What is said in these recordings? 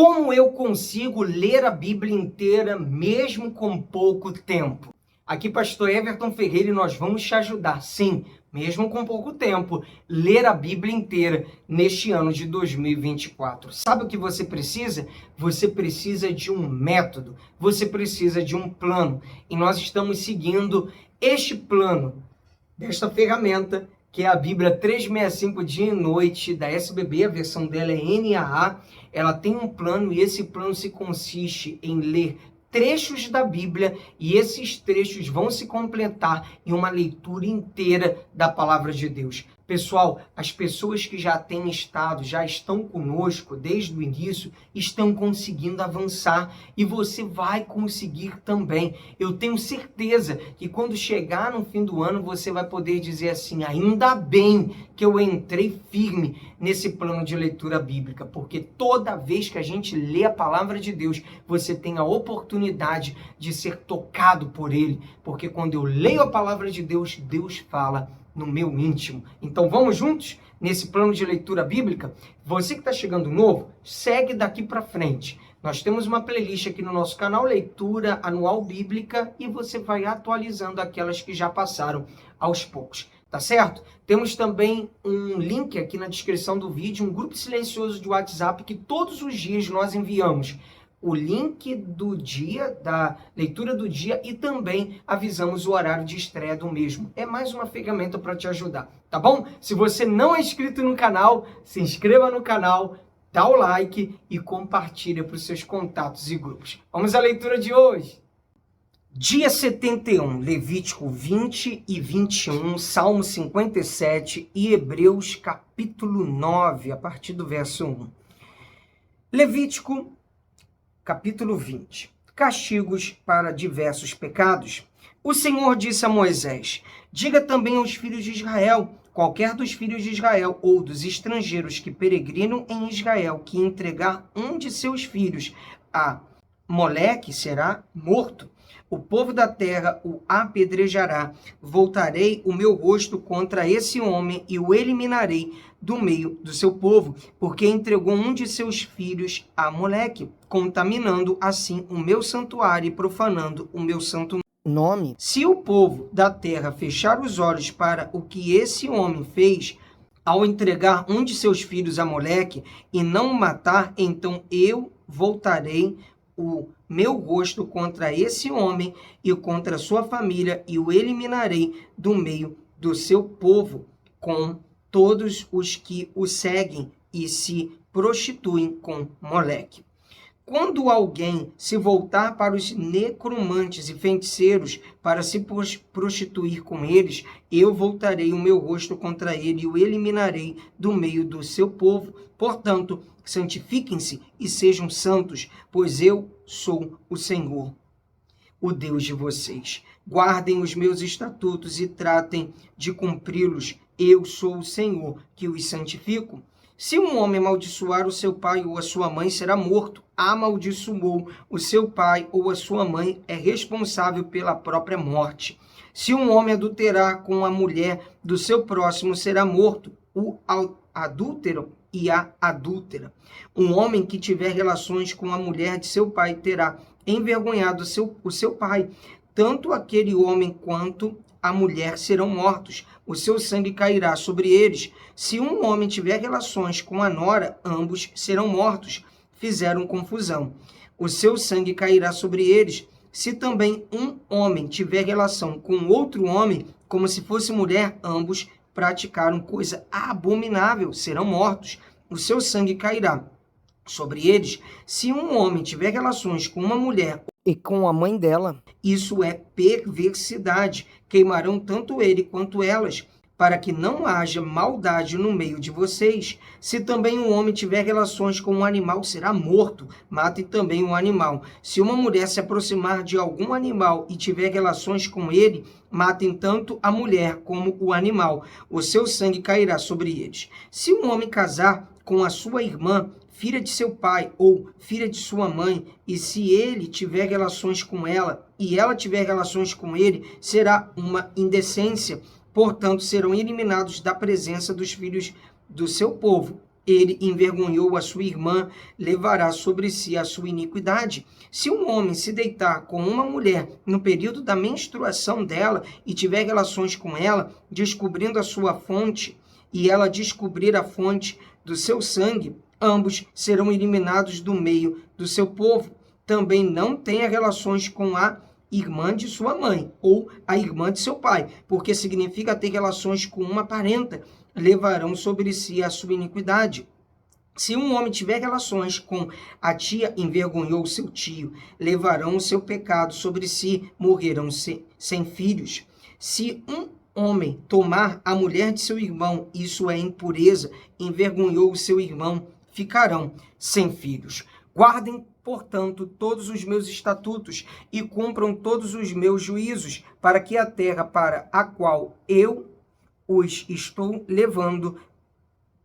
Como eu consigo ler a Bíblia inteira mesmo com pouco tempo? Aqui, pastor Everton Ferreira, e nós vamos te ajudar, sim, mesmo com pouco tempo, ler a Bíblia inteira neste ano de 2024. Sabe o que você precisa? Você precisa de um método, você precisa de um plano. E nós estamos seguindo este plano, desta ferramenta, que é a Bíblia 365 Dia e Noite, da SBB, a versão dela é NAA. Ela tem um plano e esse plano se consiste em ler trechos da Bíblia e esses trechos vão se completar em uma leitura inteira da Palavra de Deus. Pessoal, as pessoas que já têm estado, já estão conosco desde o início, estão conseguindo avançar e você vai conseguir também. Eu tenho certeza que quando chegar no fim do ano, você vai poder dizer assim, ainda bem que eu entrei firme nesse plano de leitura bíblica, porque toda vez que a gente lê a Palavra de Deus, você tem a oportunidade de ser tocado por Ele, porque quando eu leio a Palavra de Deus, Deus fala no meu íntimo. Então vamos juntos nesse plano de leitura bíblica? Você que está chegando novo, segue daqui para frente. Nós temos uma playlist aqui no nosso canal, Leitura Anual Bíblica, e você vai atualizando aquelas que já passaram aos poucos, tá certo? Temos também um link aqui na descrição do vídeo, um grupo silencioso de WhatsApp que todos os dias nós enviamos o link do dia, da leitura do dia, e também avisamos o horário de estreia do mesmo. É mais uma ferramenta para te ajudar, tá bom? Se você não é inscrito no canal, se inscreva no canal, dá o like e compartilha para os seus contatos e grupos. Vamos à leitura de hoje. Dia 71, Levítico 20 e 21, Salmo 57 e Hebreus capítulo 9, a partir do verso 1. Levítico capítulo 20. Castigos para diversos pecados. O Senhor disse a Moisés, diga também aos filhos de Israel, qualquer dos filhos de Israel ou dos estrangeiros que peregrinam em Israel, que entregar um de seus filhos a Moleque será morto. O povo da terra o apedrejará. Voltarei o meu rosto contra esse homem e o eliminarei do meio do seu povo, porque entregou um de seus filhos a Moleque, contaminando assim o meu santuário e profanando o meu santo nome. Se o povo da terra fechar os olhos para o que esse homem fez, ao entregar um de seus filhos a Moleque e não o matar, então eu voltarei o meu rosto contra esse homem e contra a sua família e o eliminarei do meio do seu povo, com todos os que o seguem e se prostituem com Moleque. Quando alguém se voltar para os necromantes e feiticeiros para se prostituir com eles, eu voltarei o meu rosto contra ele e o eliminarei do meio do seu povo. Portanto, santifiquem-se e sejam santos, pois eu sou o Senhor, o Deus de vocês. Guardem os meus estatutos e tratem de cumpri-los. Eu sou o Senhor, que os santifico. Se um homem amaldiçoar o seu pai ou a sua mãe, será morto. Amaldiçoou o seu pai ou a sua mãe, é responsável pela própria morte. Se um homem adulterar com a mulher do seu próximo, será morto. O adúltero e a adúltera. Um homem que tiver relações com a mulher de seu pai terá envergonhado o seu pai. Tanto aquele homem quanto a mulher serão mortos. O seu sangue cairá sobre eles. Se um homem tiver relações com a nora, ambos serão mortos. Fizeram confusão. O seu sangue cairá sobre eles. Se também um homem tiver relação com outro homem, como se fosse mulher, ambos praticaram coisa abominável, serão mortos. O seu sangue cairá sobre eles. Se um homem tiver relações com uma mulher e com a mãe dela, isso é perversidade. Queimarão tanto ele quanto elas, para que não haja maldade no meio de vocês. Se também um homem tiver relações com um animal, será morto. Matem também o animal. Se uma mulher se aproximar de algum animal e tiver relações com ele, matem tanto a mulher como o animal. O seu sangue cairá sobre eles. Se um homem casar com a sua irmã, filha de seu pai ou filha de sua mãe, e se ele tiver relações com ela e ela tiver relações com ele, será uma indecência. Portanto, serão eliminados da presença dos filhos do seu povo. ele envergonhou a sua irmã, levará sobre si a sua iniquidade. Se um homem se deitar com uma mulher no período da menstruação dela e tiver relações com ela, descobrindo a sua fonte, e ela descobrir a fonte do seu sangue, ambos serão eliminados do meio do seu povo. Também não tenha relações com a irmã de sua mãe ou a irmã de seu pai, porque significa ter relações com uma parenta, levarão sobre si a sua iniquidade. Se um homem tiver relações com a tia, envergonhou seu tio, levarão o seu pecado sobre si, morrerão sem filhos. Se um homem tomar a mulher de seu irmão, isso é impureza, envergonhou o seu irmão, ficarão sem filhos. Guardem, portanto, todos os meus estatutos e cumpram todos os meus juízos, para que a terra para a qual eu os estou levando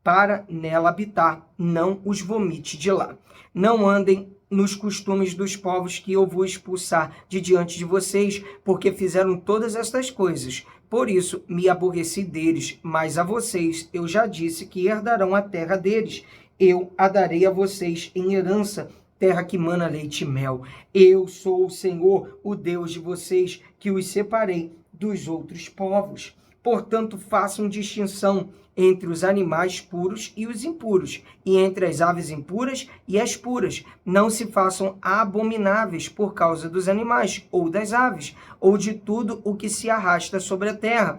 para nela habitar, não os vomite de lá. Não andem nos costumes dos povos que eu vou expulsar de diante de vocês, porque fizeram todas estas coisas. Por isso me aborreci deles, mas a vocês eu já disse que herdarão a terra deles. Eu a darei a vocês em herança, terra que mana leite e mel. Eu sou o Senhor, o Deus de vocês, que os separei dos outros povos. Portanto, façam distinção entre os animais puros e os impuros, e entre as aves impuras e as puras. Não se façam abomináveis por causa dos animais, ou das aves, ou de tudo o que se arrasta sobre a terra,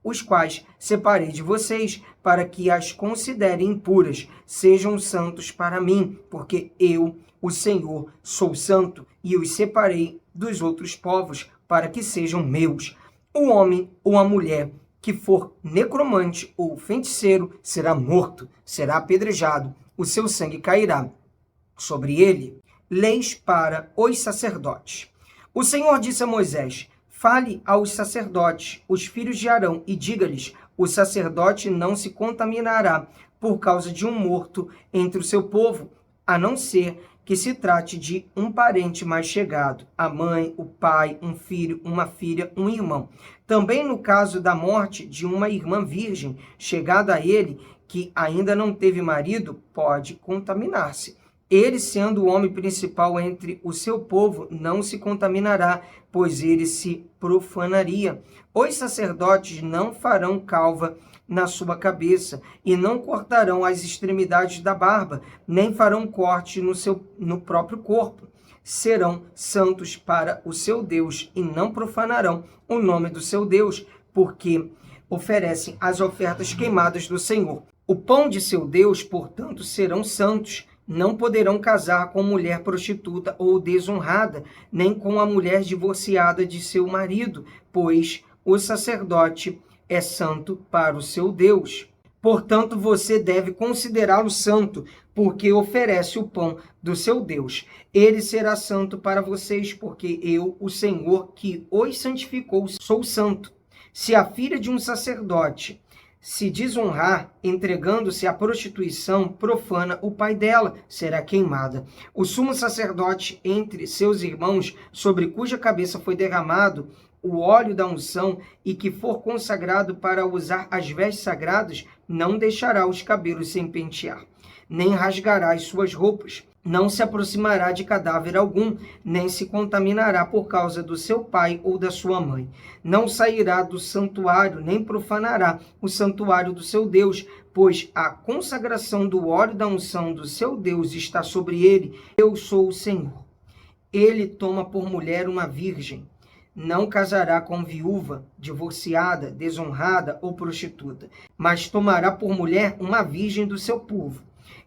os quais separei de vocês, para que as considerem impuras. Sejam santos para mim, porque eu, o Senhor, sou santo, e os separei dos outros povos, para que sejam meus. O homem ou a mulher que for necromante ou feiticeiro será morto, será apedrejado, o seu sangue cairá sobre ele. Leis para os sacerdotes. O Senhor disse a Moisés: fale aos sacerdotes, os filhos de Arão, e diga-lhes: o sacerdote não se contaminará por causa de um morto entre o seu povo, a não ser que se trate de um parente mais chegado, a mãe, o pai, um filho, uma filha, um irmão. Também no caso da morte de uma irmã virgem, chegada a ele, que ainda não teve marido, pode contaminar-se. Ele, sendo o homem principal entre o seu povo, não se contaminará, pois ele se profanaria. Os sacerdotes não farão calva na sua cabeça, e não cortarão as extremidades da barba, nem farão corte no próprio corpo. Serão santos para o seu Deus, e não profanarão o nome do seu Deus, porque oferecem as ofertas queimadas do Senhor. O pão de seu Deus, portanto, serão santos. Não poderão casar com mulher prostituta ou desonrada, nem com a mulher divorciada de seu marido, pois o sacerdote é santo para o seu Deus. Portanto, você deve considerá-lo santo, porque oferece o pão do seu Deus. Ele será santo para vocês, porque eu, o Senhor, que os santificou, sou santo. Se a filha de um sacerdote se desonrar, entregando-se à prostituição, profana o pai dela, será queimada. O sumo sacerdote entre seus irmãos, sobre cuja cabeça foi derramado o óleo da unção, e que for consagrado para usar as vestes sagradas, não deixará os cabelos sem pentear, nem rasgará as suas roupas. Não se aproximará de cadáver algum, nem se contaminará por causa do seu pai ou da sua mãe. Não sairá do santuário, nem profanará o santuário do seu Deus, pois a consagração do óleo da unção do seu Deus está sobre ele. Eu sou o Senhor. Ele toma por mulher uma virgem. Não casará com viúva, divorciada, desonrada ou prostituta, mas tomará por mulher uma virgem do seu povo,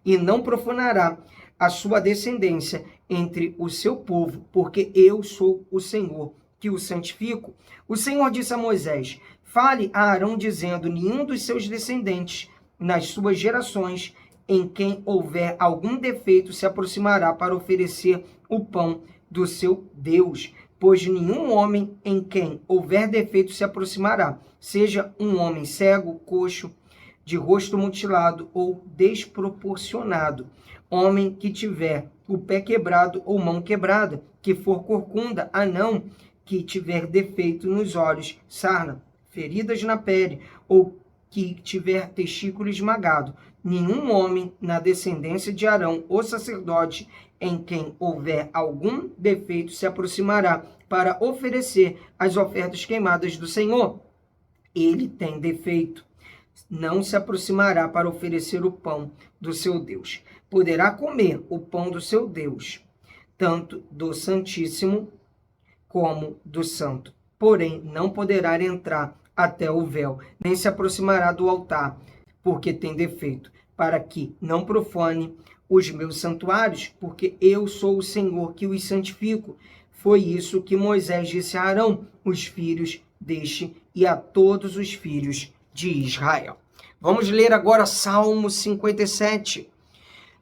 e não profanará a sua descendência entre o seu povo, porque eu sou o Senhor, que o santifico. O Senhor disse a Moisés: fale a Arão, dizendo: nenhum dos seus descendentes, nas suas gerações, em quem houver algum defeito, se aproximará para oferecer o pão do seu Deus. Pois nenhum homem em quem houver defeito se aproximará, seja um homem cego, coxo, de rosto mutilado ou desproporcionado, homem que tiver o pé quebrado ou mão quebrada, que for corcunda, anão, que tiver defeito nos olhos, sarna, feridas na pele, ou que tiver testículo esmagado. nenhum homem na descendência de Arão, o sacerdote, em quem houver algum defeito, se aproximará para oferecer as ofertas queimadas do Senhor. Ele tem defeito. Não se aproximará para oferecer o pão do seu Deus. Poderá comer o pão do seu Deus, tanto do Santíssimo como do Santo. Porém, não poderá entrar até o véu, nem se aproximará do altar, porque tem defeito, para que não profane os meus santuários, porque eu sou o Senhor que os santifico. Foi isso que Moisés disse a Arão, os filhos deste, e a todos os filhos de Israel. Vamos ler agora Salmo 57.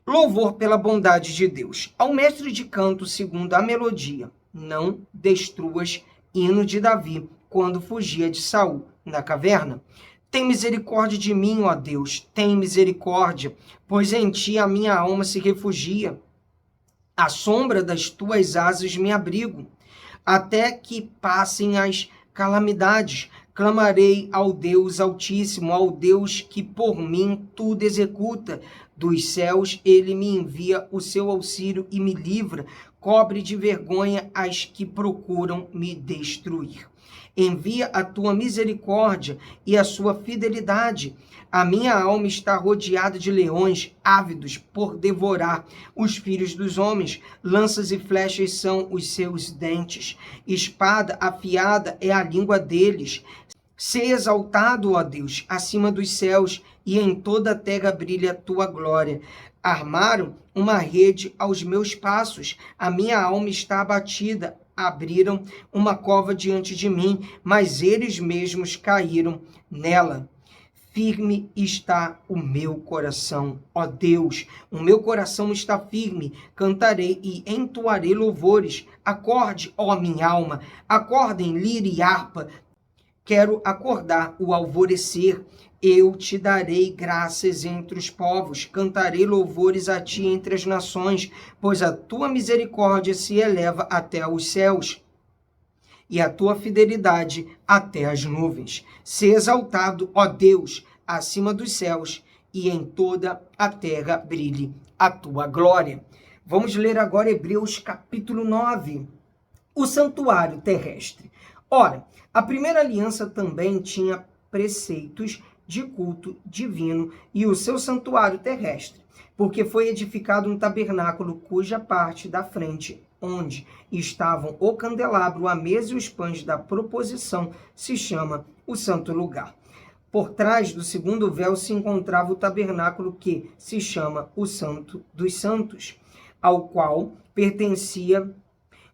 Louvor pela bondade de Deus. Ao mestre de canto, segundo a melodia, não destruas hino de Davi, quando fugia de Saul na caverna. Tem misericórdia de mim, ó Deus, tem misericórdia, pois em ti a minha alma se refugia. À sombra das tuas asas me abrigo, até que passem as calamidades. Clamarei ao Deus Altíssimo, ao Deus que por mim tudo executa. Dos céus ele me envia o seu auxílio e me livra, cobre de vergonha as que procuram me destruir. Envia a tua misericórdia e a sua fidelidade. A minha alma está rodeada de leões, ávidos por devorar os filhos dos homens. Lanças e flechas são os seus dentes. Espada afiada é a língua deles. Sê exaltado, ó Deus, acima dos céus, e em toda a terra brilha a tua glória. Armaram uma rede aos meus passos. A minha alma está abatida. Abriram uma cova diante de mim, mas eles mesmos caíram nela. Firme está o meu coração, ó Deus, o meu coração está firme, cantarei e entoarei louvores. Acorde, ó minha alma, acordem lira e harpa, quero acordar o alvorecer. Eu te darei graças entre os povos, cantarei louvores a ti entre as nações, pois a tua misericórdia se eleva até os céus e a tua fidelidade até as nuvens. Se exaltado, ó Deus, acima dos céus, e em toda a terra brilhe a tua glória. Vamos ler agora Hebreus capítulo 9, o santuário terrestre. Ora, a primeira aliança também tinha preceitos de culto divino e o seu santuário terrestre, porque foi edificado um tabernáculo cuja parte da frente, onde estavam o candelabro, a mesa e os pães da proposição, se chama o santo lugar. Por trás do segundo véu se encontrava o tabernáculo que se chama o Santo dos Santos, ao qual pertencia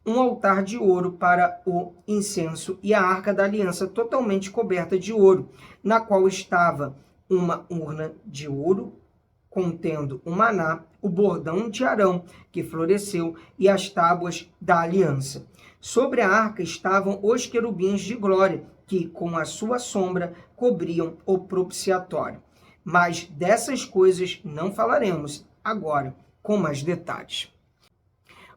um altar de ouro para o incenso e a arca da aliança totalmente coberta de ouro, na qual estava uma urna de ouro contendo o maná, o bordão de Arão que floresceu e as tábuas da aliança. Sobre a arca estavam os querubins de glória, que com a sua sombra cobriam o propiciatório. Mas dessas coisas não falaremos agora com mais detalhes.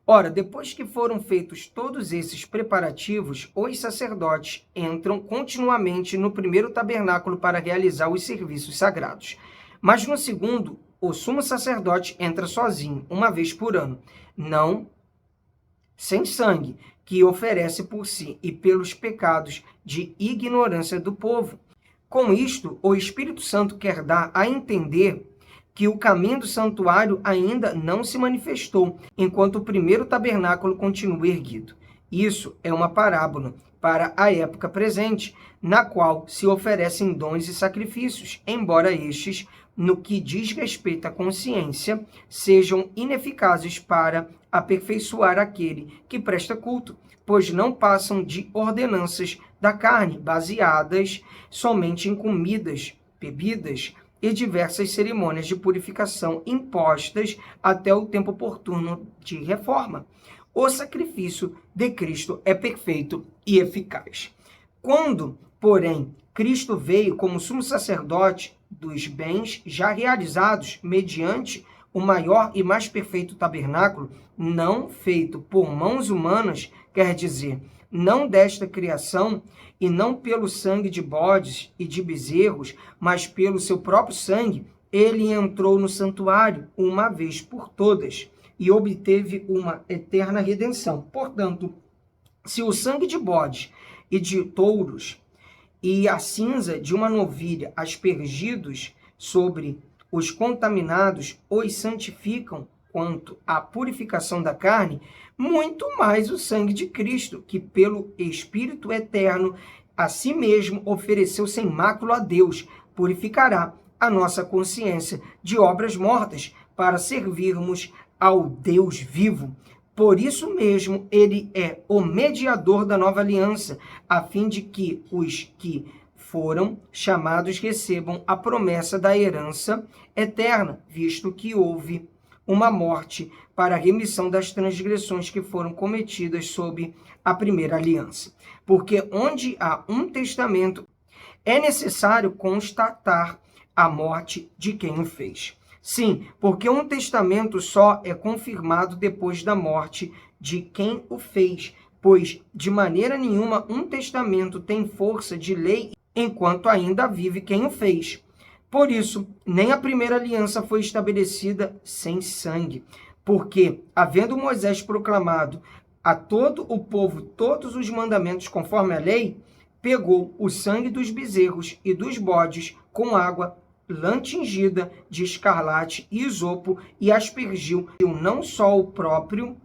Ora, depois que foram feitos todos esses preparativos, os sacerdotes entram continuamente no primeiro tabernáculo para realizar os serviços sagrados. Mas no segundo, o sumo sacerdote entra sozinho, uma vez por ano, não sem sangue, que oferece por si e pelos pecados de ignorância do povo. Com isto, o Espírito Santo quer dar a entender que o caminho do santuário ainda não se manifestou, enquanto o primeiro tabernáculo continua erguido. Isso é uma parábola para a época presente, na qual se oferecem dons e sacrifícios, embora estes, no que diz respeito à consciência, sejam ineficazes para aperfeiçoar aquele que presta culto, pois não passam de ordenanças da carne, baseadas somente em comidas, bebidas e diversas cerimônias de purificação impostas até o tempo oportuno de reforma. O sacrifício de Cristo é perfeito e eficaz. Quando, porém, Cristo veio como sumo sacerdote dos bens já realizados mediante o maior e mais perfeito tabernáculo, não feito por mãos humanas, quer dizer, não desta criação, e não pelo sangue de bodes e de bezerros, mas pelo seu próprio sangue, ele entrou no santuário uma vez por todas e obteve uma eterna redenção. Portanto, se o sangue de bodes e de touros e a cinza de uma novilha aspergidos sobre os contaminados os santificam quanto à purificação da carne, muito mais o sangue de Cristo, que pelo Espírito eterno a si mesmo ofereceu sem mácula a Deus, purificará a nossa consciência de obras mortas para servirmos ao Deus vivo. Por isso mesmo, ele é o mediador da nova aliança, a fim de que os que foram chamados recebam a promessa da herança eterna, visto que houve uma morte para a remissão das transgressões que foram cometidas sob a primeira aliança. Porque onde há um testamento, é necessário constatar a morte de quem o fez. Sim, porque um testamento só é confirmado depois da morte de quem o fez, pois de maneira nenhuma um testamento tem força de lei enquanto ainda vive quem o fez. Por isso, nem a primeira aliança foi estabelecida sem sangue, porque, havendo Moisés proclamado a todo o povo todos os mandamentos conforme a lei, pegou o sangue dos bezerros e dos bodes com água lã tingida de escarlate e isopo e aspergiu não só o próprio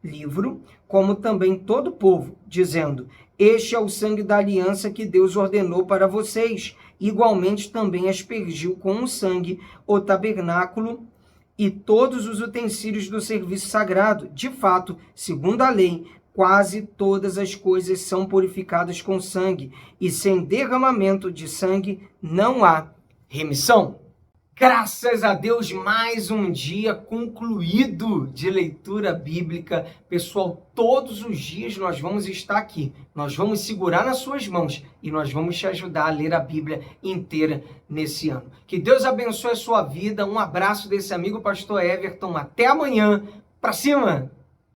livro, como também todo o povo, dizendo: este é o sangue da aliança que Deus ordenou para vocês. Igualmente também aspergiu com o sangue o tabernáculo e todos os utensílios do serviço sagrado. De fato, segundo a lei, quase todas as coisas são purificadas com sangue, e sem derramamento de sangue não há remissão. Graças a Deus, mais um dia concluído de leitura bíblica. Pessoal, todos os dias nós vamos estar aqui. Nós vamos segurar nas suas mãos e nós vamos te ajudar a ler a Bíblia inteira nesse ano. Que Deus abençoe a sua vida. Um abraço desse amigo pastor Everton. Até amanhã. Pra cima!